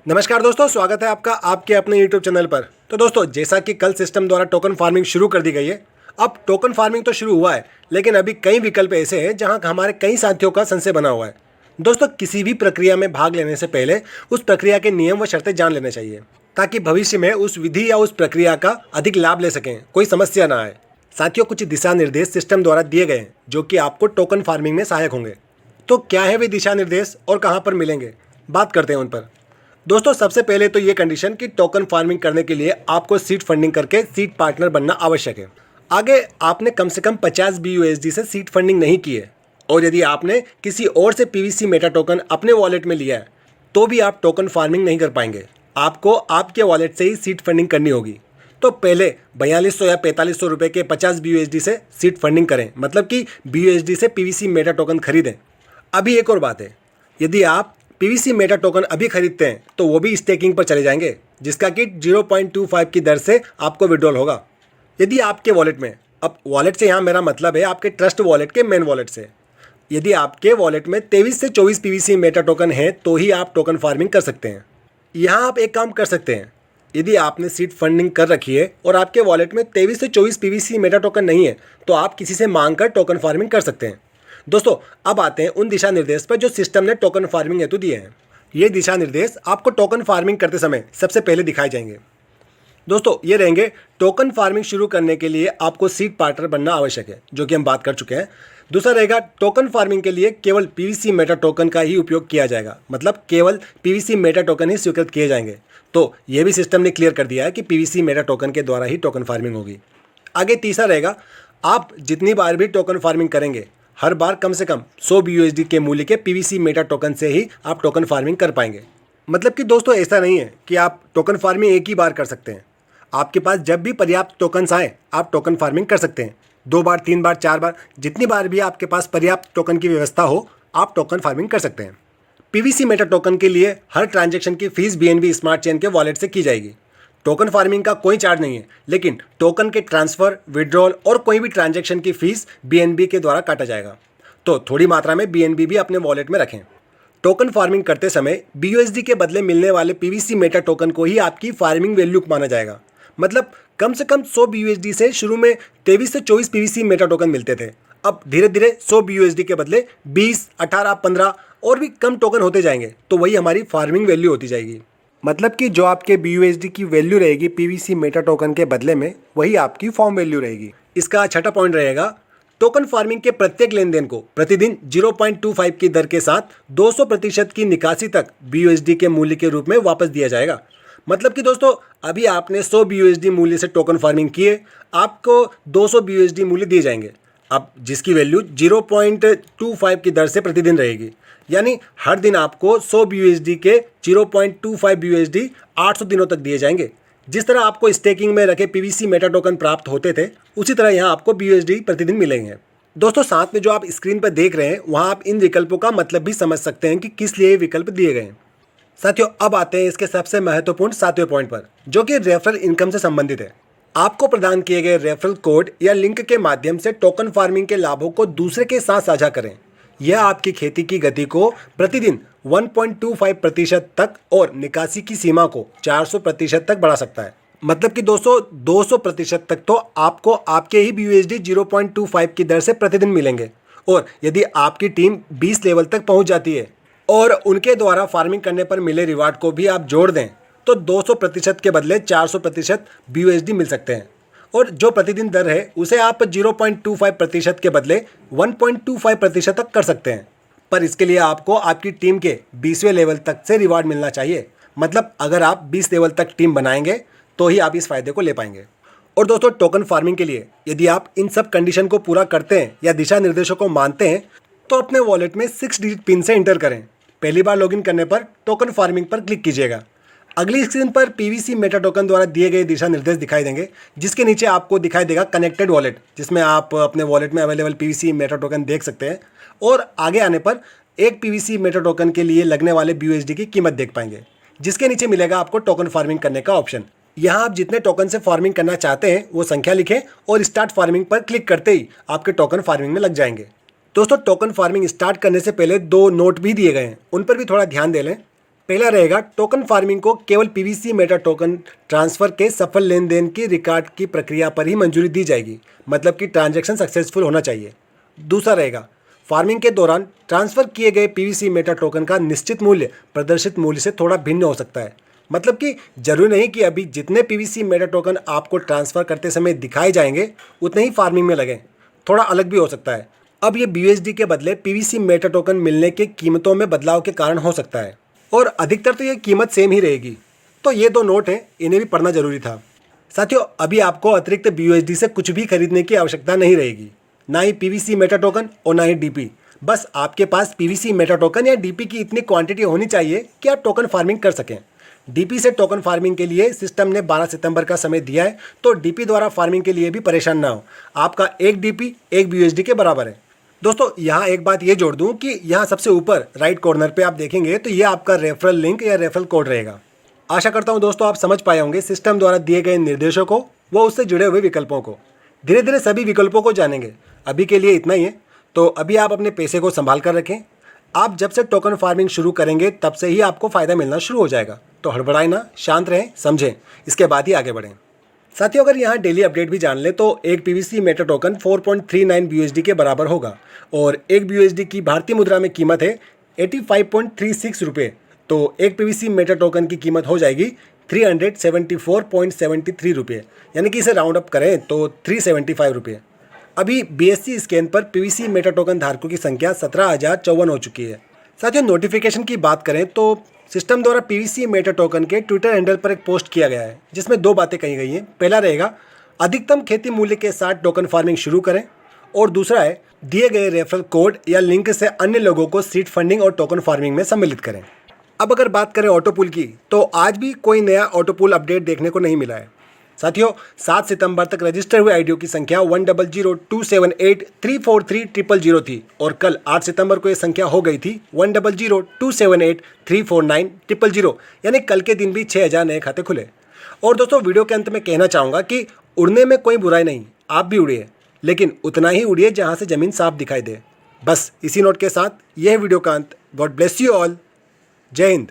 नमस्कार दोस्तों, स्वागत है आपका आपके अपने YouTube चैनल पर। तो दोस्तों, जैसा कि कल सिस्टम द्वारा टोकन फार्मिंग शुरू कर दी गई है। अब टोकन फार्मिंग तो शुरू हुआ है, लेकिन अभी कई विकल्प ऐसे हैं जहां हमारे कई साथियों का संशय बना हुआ है। दोस्तों, किसी भी प्रक्रिया में भाग लेने से पहले उस प्रक्रिया के नियम व शर्तें जान लेने चाहिए, ताकि भविष्य में उस विधि या उस प्रक्रिया का अधिक लाभ ले सकें, कोई समस्या ना आए। साथियों, कुछ दिशा निर्देश सिस्टम द्वारा दिए गए हैं जो कि आपको टोकन फार्मिंग में सहायक होंगे। तो क्या है वे दिशा निर्देश और कहाँ पर मिलेंगे, बात करते हैं उन पर। दोस्तों, सबसे पहले तो ये कंडीशन कि टोकन फार्मिंग करने के लिए आपको सीड फंडिंग करके सीड पार्टनर बनना आवश्यक है। आगे आपने कम से कम 50 BUSD से सीड फंडिंग नहीं की है, और यदि आपने किसी और से PVC मेटा टोकन अपने वॉलेट में लिया है तो भी आप टोकन फार्मिंग नहीं कर पाएंगे। आपको आपके वॉलेट से ही सीड फंडिंग करनी होगी। तो पहले 4200 या 4500 रुपये के 50 BUSD से सीड फंडिंग करें, मतलब कि BUSD से PVC मेटा टोकन खरीदें। अभी एक और बात है, यदि आप PVC मेटा टोकन अभी खरीदते हैं तो वो भी स्टेकिंग पर चले जाएंगे, जिसका कि 0.25 की दर से आपको विड्रॉल होगा। यदि आपके वॉलेट में, अब वॉलेट से यहाँ मेरा मतलब है आपके ट्रस्ट वॉलेट के मेन वॉलेट से, यदि आपके वॉलेट में 23 से 24 PVC मेटा टोकन है तो ही आप टोकन फार्मिंग कर सकते हैं। यहाँ आप एक काम कर सकते हैं, यदि आपने सीड फंडिंग कर रखी है और आपके वॉलेट में 23 से 24 PVC मेटा टोकन नहीं है तो आप किसी से मांग कर टोकन फार्मिंग कर सकते हैं। दोस्तों, अब आते हैं उन दिशा निर्देश पर जो सिस्टम ने टोकन फार्मिंग हेतु दिए हैं। ये दिशा निर्देश आपको टोकन फार्मिंग करते समय सबसे पहले दिखाए जाएंगे। दोस्तों, ये रहेंगे, टोकन फार्मिंग शुरू करने के लिए आपको सीड पार्टनर बनना आवश्यक है, जो कि हम बात कर चुके हैं। दूसरा रहेगा, टोकन फार्मिंग के लिए केवल PVC मेटा टोकन का ही उपयोग किया जाएगा, मतलब केवल PVC मेटा टोकन ही स्वीकृत किए जाएंगे। तो ये भी सिस्टम ने क्लियर कर दिया है कि PVC मेटा टोकन के द्वारा ही टोकन फार्मिंग होगी। आगे तीसरा रहेगा, आप जितनी बार भी टोकन फार्मिंग करेंगे हर बार कम से कम 100 BUSD के मूल्य के PVC मेटा टोकन से ही आप टोकन फार्मिंग कर पाएंगे। मतलब कि दोस्तों, ऐसा नहीं है कि आप टोकन फार्मिंग एक ही बार कर सकते हैं। आपके पास जब भी पर्याप्त टोकन्स आए आप टोकन फार्मिंग कर सकते हैं। 2 बार, 3 बार, 4 बार, जितनी बार भी आपके पास पर्याप्त टोकन की व्यवस्था हो आप टोकन फार्मिंग कर सकते हैं। PVC मेटा टोकन के लिए हर ट्रांजैक्शन की फीस BNB स्मार्ट चेन के वॉलेट से की जाएगी। टोकन फार्मिंग का कोई चार्ज नहीं है, लेकिन टोकन के ट्रांसफ़र, विड्रॉल और कोई भी ट्रांजैक्शन की फीस BNB के द्वारा काटा जाएगा। तो थोड़ी मात्रा में BNB भी अपने वॉलेट में रखें। टोकन फार्मिंग करते समय BUSD के बदले मिलने वाले PVC मेटा टोकन को ही आपकी फार्मिंग वैल्यू माना जाएगा। मतलब कम से कम 100 BUSD से शुरू में 23 से 24 PVC मेटा टोकन मिलते थे। अब धीरे धीरे 100 BUSD के बदले 20, 18, 15 और भी कम टोकन होते जाएंगे, तो वही हमारी फार्मिंग वैल्यू होती जाएगी। मतलब कि जो आपके BUSD की वैल्यू रहेगी PVC मेटा टोकन के बदले में, वही आपकी फॉर्म वैल्यू रहेगी। इसका छठा पॉइंट रहेगा, टोकन फार्मिंग के प्रत्येक लेन देन को प्रतिदिन 0.25 की दर के साथ 200% की निकासी तक BUSD के मूल्य के रूप में वापस दिया जाएगा। मतलब कि दोस्तों, अभी आपने 100 BUSD मूल्य से टोकन फार्मिंग किए, आपको 200 BUSD मूल्य दिए जाएंगे, अब जिसकी वैल्यू 0.25 की दर से प्रतिदिन रहेगी। यानी हर दिन आपको 100 BUSD के 0.25 BUSD 800 दिनों तक दिए जाएंगे। जिस तरह आपको स्टेकिंग में रखे PVC मेटा टोकन प्राप्त होते थे, उसी तरह यहाँ आपको BUSD प्रतिदिन मिलेंगे। दोस्तों, साथ में जो आप स्क्रीन पर देख रहे हैं, वहाँ आप इन विकल्पों का मतलब भी समझ सकते हैं कि किस लिए ये विकल्प दिए गए हैं। साथियों, अब आते हैं इसके सबसे महत्वपूर्ण 7वें पॉइंट पर, जो कि रेफरल इनकम से संबंधित है। आपको प्रदान किए गए रेफरल कोड या लिंक के माध्यम से टोकन फार्मिंग के लाभों को दूसरे के साथ साझा करें। यह आपकी खेती की गति को प्रतिदिन 1.25% तक और निकासी की सीमा को 400% तक बढ़ा सकता है। मतलब कि 200% तक तो आपको आपके ही BUSD 0.25 की दर से प्रतिदिन मिलेंगे। और यदि आपकी टीम 20 लेवल तक पहुंच जाती है और उनके द्वारा फार्मिंग करने पर मिले रिवार्ड को भी आप जोड़ दें, तो 200% के बदले 400% BUSD मिल सकते हैं। और जो प्रतिदिन दर है उसे आप 0.25% के बदले 1.25% तक कर सकते हैं। पर इसके लिए आपको आपकी टीम के 20वें लेवल तक से रिवार्ड मिलना चाहिए। मतलब अगर आप 20 लेवल तक टीम बनाएंगे तो ही आप इस फायदे को ले पाएंगे। और दोस्तों, टोकन फार्मिंग के लिए यदि आप इन सब कंडीशन को पूरा करते हैं या दिशा निर्देशों को मानते हैं, तो अपने वॉलेट में 6 डिजिट पिन से इंटर करें। पहली बार लॉगिन करने पर टोकन फार्मिंग पर क्लिक कीजिएगा। अगली स्क्रीन पर PVC मेटा टोकन द्वारा दिए गए दिशा निर्देश दिखाई देंगे, जिसके नीचे आपको दिखाई देगा कनेक्टेड वॉलेट, जिसमें आप अपने वॉलेट में अवेलेबल PVC मेटा टोकन देख सकते हैं। और आगे आने पर एक PVC मेटा टोकन के लिए लगने वाले BUSD की कीमत देख पाएंगे, जिसके नीचे मिलेगा आपको टोकन फार्मिंग करने का ऑप्शन। यहाँ आप जितने टोकन से फार्मिंग करना चाहते हैं वो संख्या लिखें और स्टार्ट फार्मिंग पर क्लिक करते ही आपके टोकन फार्मिंग में लग जाएंगे। दोस्तों, टोकन फार्मिंग स्टार्ट करने से पहले 2 नोट भी दिए गए हैं, उन पर भी थोड़ा ध्यान दे लें। पहला रहेगा, टोकन फार्मिंग को केवल पीवीसी मेटा टोकन ट्रांसफर के सफल लेन देन की रिकॉर्ड की प्रक्रिया पर ही मंजूरी दी जाएगी, मतलब कि ट्रांजैक्शन सक्सेसफुल होना चाहिए। दूसरा रहेगा, फार्मिंग के दौरान ट्रांसफर किए गए पीवीसी मेटा टोकन का निश्चित मूल्य प्रदर्शित मूल्य से थोड़ा भिन्न हो सकता है, मतलब कि जरूरी नहीं कि अभी जितने पीवीसी मेटा टोकन आपको ट्रांसफर करते समय दिखाए जाएंगे उतने ही फार्मिंग में लगें, थोड़ा अलग भी हो सकता है। अब ये BUSD के बदले पीवीसी मेटा टोकन मिलने के कीमतों में बदलाव के कारण हो सकता है, और अधिकतर तो ये कीमत सेम ही रहेगी। तो ये दो नोट हैं, इन्हें भी पढ़ना जरूरी था। साथियों, अभी आपको अतिरिक्त BUSD से कुछ भी खरीदने की आवश्यकता नहीं रहेगी, ना ही पीवीसी मेटा टोकन और ना ही डीपी। बस आपके पास पीवीसी मेटा टोकन या डीपी की इतनी क्वांटिटी होनी चाहिए कि आप टोकन फार्मिंग कर सकें। डीपी से टोकन फार्मिंग के लिए सिस्टम ने 12 सितंबर का समय दिया है, तो डीपी द्वारा फार्मिंग के लिए भी परेशान ना हो। आपका एक डीपी एक BUSD के बराबर है। दोस्तों, यहाँ एक बात ये जोड़ दूँ कि यहाँ सबसे ऊपर राइट कॉर्नर पे आप देखेंगे तो ये आपका रेफरल लिंक या रेफरल कोड रहेगा। आशा करता हूँ दोस्तों आप समझ पाए होंगे सिस्टम द्वारा दिए गए निर्देशों को व उससे जुड़े हुए विकल्पों को। धीरे धीरे सभी विकल्पों को जानेंगे। अभी के लिए इतना ही है, तो अभी आप अपने पैसे को संभाल कर रखें। आप जब से टोकन फार्मिंग शुरू करेंगे तब से ही आपको फ़ायदा मिलना शुरू हो जाएगा। तो हड़बड़ाएं ना, शांत रहें, समझें, इसके बाद ही आगे बढ़ें। साथियों, अगर यहाँ डेली अपडेट भी जान ले तो एक पीवीसी मेटा टोकन 4.39 BUSD के बराबर होगा और एक BUSD की भारतीय मुद्रा में कीमत है 85.36 रुपये। तो एक पीवीसी मेटा टोकन की कीमत हो जाएगी 374.73 रुपये, यानी कि इसे राउंड अप करें तो 375 रुपये। अभी BSC स्कैन पर पीवीसी मेटा टोकन धारकों की संख्या 17,054 हो चुकी है। साथियों, नोटिफिकेशन की बात करें तो सिस्टम द्वारा पीवीसी मेटा टोकन के ट्विटर हैंडल पर एक पोस्ट किया गया है जिसमें दो बातें कही गई हैं। पहला रहेगा, अधिकतम खेती मूल्य के साथ टोकन फार्मिंग शुरू करें, और दूसरा है, दिए गए रेफरल कोड या लिंक से अन्य लोगों को सीड फंडिंग और टोकन फार्मिंग में सम्मिलित करें। अब अगर बात करें ऑटोपूल की, तो आज भी कोई नया ऑटोपूल अपडेट देखने को नहीं मिला है। साथियों, 7 सितंबर तक रजिस्टर हुए आईडियो की संख्या 1002783430000 थी और कल 8 सितंबर को यह संख्या हो गई थी 1002783490000, यानी कल के दिन भी 6000 नए खाते खुले। और दोस्तों, वीडियो के अंत में कहना चाहूँगा कि उड़ने में कोई बुराई नहीं, आप भी उड़िए, लेकिन उतना ही उड़िए जहाँ से ज़मीन साफ दिखाई दे। बस इसी नोट के साथ यह वीडियो का अंत। God bless you all. जय हिंद।